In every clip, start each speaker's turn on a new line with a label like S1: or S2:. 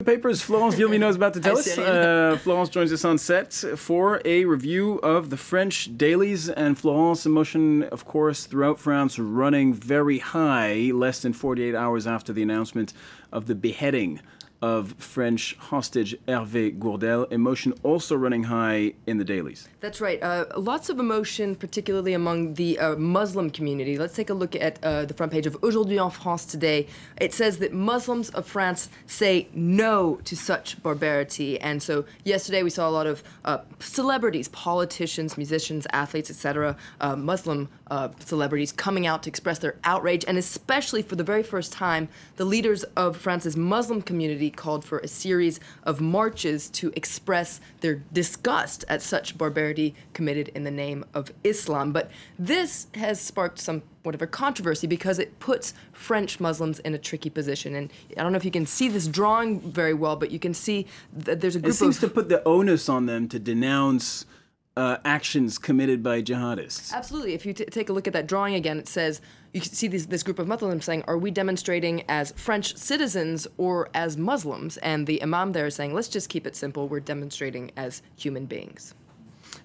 S1: Papers, Florence Villemino is about to tell us. Florence joins us on set for a review of the French dailies. And Florence, emotion, of course, throughout France running very high, less than 48 hours after the announcement of the beheading of French hostage Hervé Gourdel. Emotion also running high in the dailies.
S2: That's right. Lots of emotion, particularly among the Muslim community. Let's take a look at the front page of Aujourd'hui en France today. It says that Muslims of France say no to such barbarity. And so yesterday we saw a lot of celebrities, politicians, musicians, athletes, etc., Muslim celebrities coming out to express their outrage. And especially for the very first time, the leaders of France's Muslim community called for a series of marches to express their disgust at such barbarity committed in the name of Islam. But this has sparked some whatever controversy because it puts French Muslims in a tricky position. And I don't know if you can see this drawing very well, but you can see that there's a group of...
S1: It seems to put the onus on them to denounce actions committed by jihadists.
S2: Absolutely. If you take a look at that drawing again, it says, you can see this group of Muslims saying, are we demonstrating as French citizens or as Muslims? And the imam there is saying, let's just keep it simple. We're demonstrating as human beings.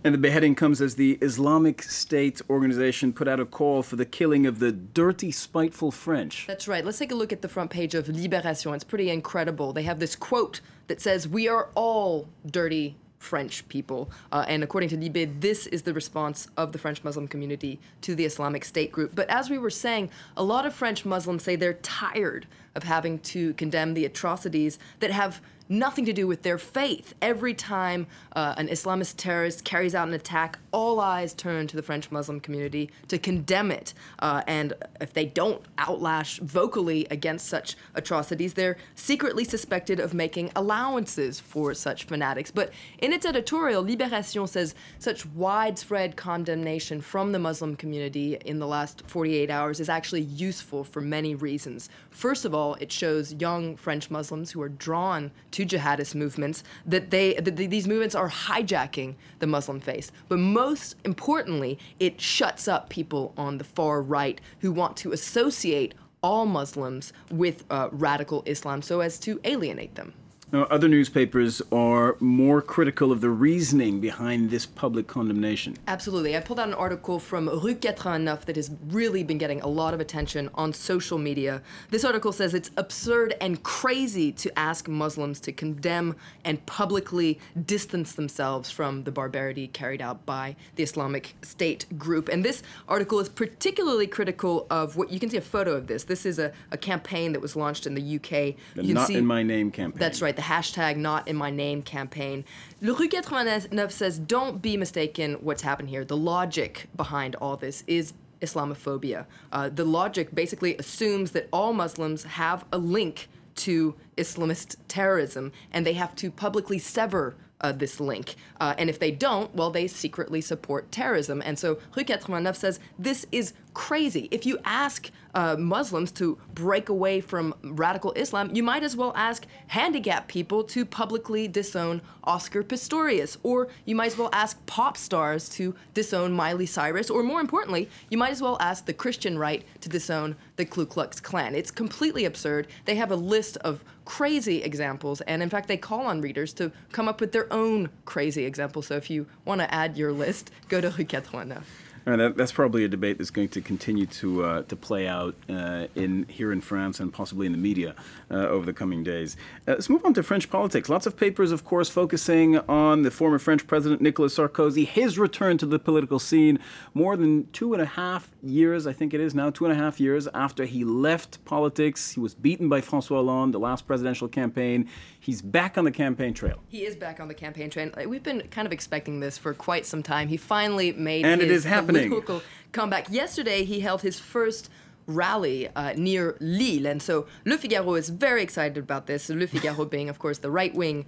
S1: And the beheading comes as the Islamic State organization put out a call for the killing of the dirty, spiteful French.
S2: That's right. Let's take a look at the front page of Libération. It's pretty incredible. They have this quote that says, we are all dirty French people. And according to Libé, this is the response of the French Muslim community to the Islamic State Group. But as we were saying, a lot of French Muslims say they're tired of having to condemn the atrocities that have nothing to do with their faith. Every time an Islamist terrorist carries out an attack, all eyes turn to the French Muslim community to condemn it. And if they don't outlash vocally against such atrocities, they're secretly suspected of making allowances for such fanatics. But in its editorial, Libération says such widespread condemnation from the Muslim community in the last 48 hours is actually useful for many reasons. First of all, it shows young French Muslims who are drawn to jihadist movements that these movements are hijacking the Muslim faith. But most importantly, it shuts up people on the far right who want to associate all Muslims with radical Islam so as to alienate them.
S1: Now, other newspapers are more critical of the reasoning behind this public condemnation.
S2: Absolutely. I pulled out an article from Rue 89 that has really been getting a lot of attention on social media. This article says it's absurd and crazy to ask Muslims to condemn and publicly distance themselves from the barbarity carried out by the Islamic State Group. And this article is particularly critical of what you can see a photo of this. This is a campaign that was launched in the UK.
S1: The Not in My Name campaign.
S2: That's right. The hashtag Not In My Name campaign. Le Rue 89 says, don't be mistaken what's happened here. The logic behind all this is Islamophobia. The logic basically assumes that all Muslims have a link to Islamist terrorism, and they have to publicly sever this link. And if they don't, well, they secretly support terrorism. And so Rue 89 says this is crazy. If you ask Muslims to break away from radical Islam, you might as well ask handicapped people to publicly disown Oscar Pistorius, or you might as well ask pop stars to disown Miley Cyrus, or more importantly, you might as well ask the Christian right to disown the Ku Klux Klan. It's completely absurd. They have a list of crazy examples, and in fact, they call on readers to come up with their own crazy examples. So if you want to add your list, go to Rue 89.
S1: That's probably a debate that's going to continue to play out here in France and possibly in the media over the coming days. Let's move on to French politics. Lots of papers, of course, focusing on the former French president Nicolas Sarkozy, his return to the political scene more than 2.5 years, I think it is now, 2.5 years after he left politics. He was beaten by François Hollande, the last presidential campaign. He's back on the campaign trail.
S2: He is back on the campaign trail. We've been kind of expecting this for quite some time. He finally made his political comeback. Yesterday, he held his first rally near Lille, and so Le Figaro is very excited about this. Le Figaro being, of course, the right-wing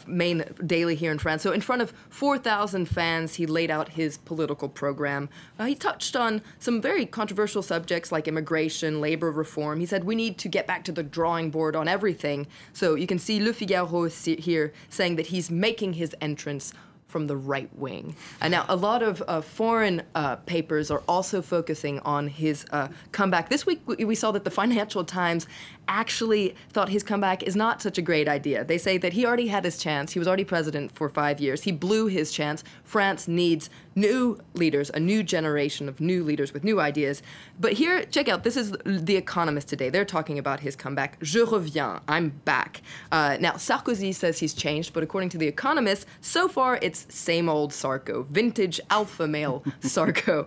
S2: main daily here in France. So in front of 4,000 fans, he laid out his political program. He touched on some very controversial subjects like immigration, labor reform. He said we need to get back to the drawing board on everything. So you can see Le Figaro here saying that he's making his entrance from the right wing. Now, a lot of foreign papers are also focusing on his comeback. This week, we saw that the Financial Times actually thought his comeback is not such a great idea. They say that he already had his chance. He was already president for 5 years. He blew his chance. France needs new leaders, a new generation of new leaders with new ideas. But here, check out, this is The Economist today. They're talking about his comeback. Je reviens, I'm back. Now, Sarkozy says he's changed, but according to The Economist, so far it's same old Sarko, vintage alpha male Sarko.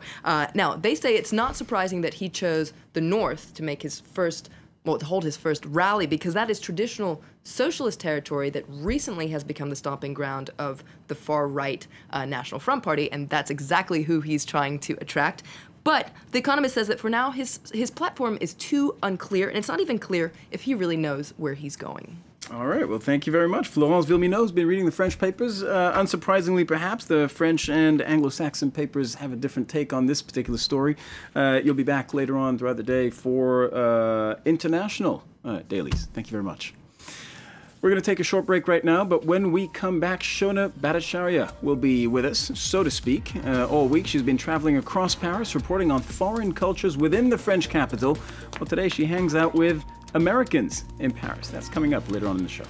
S2: Now, they say it's not surprising that he chose the North to make his first to hold his first rally, because that is traditional socialist territory that recently has become the stomping ground of the far-right National Front Party, and that's exactly who he's trying to attract. But The Economist says that for now, his platform is too unclear, and it's not even clear if he really knows where he's going.
S1: All right. Well, thank you very much. Florence Villeminot has been reading the French papers. Unsurprisingly, perhaps, the French and Anglo-Saxon papers have a different take on this particular story. You'll be back later on throughout the day for international dailies. Thank you very much. We're going to take a short break right now, but when we come back, Shona Bhattacharya will be with us, so to speak. All week, she's been traveling across Paris, reporting on foreign cultures within the French capital. Well, today she hangs out with Americans in Paris. That's coming up later on in the show.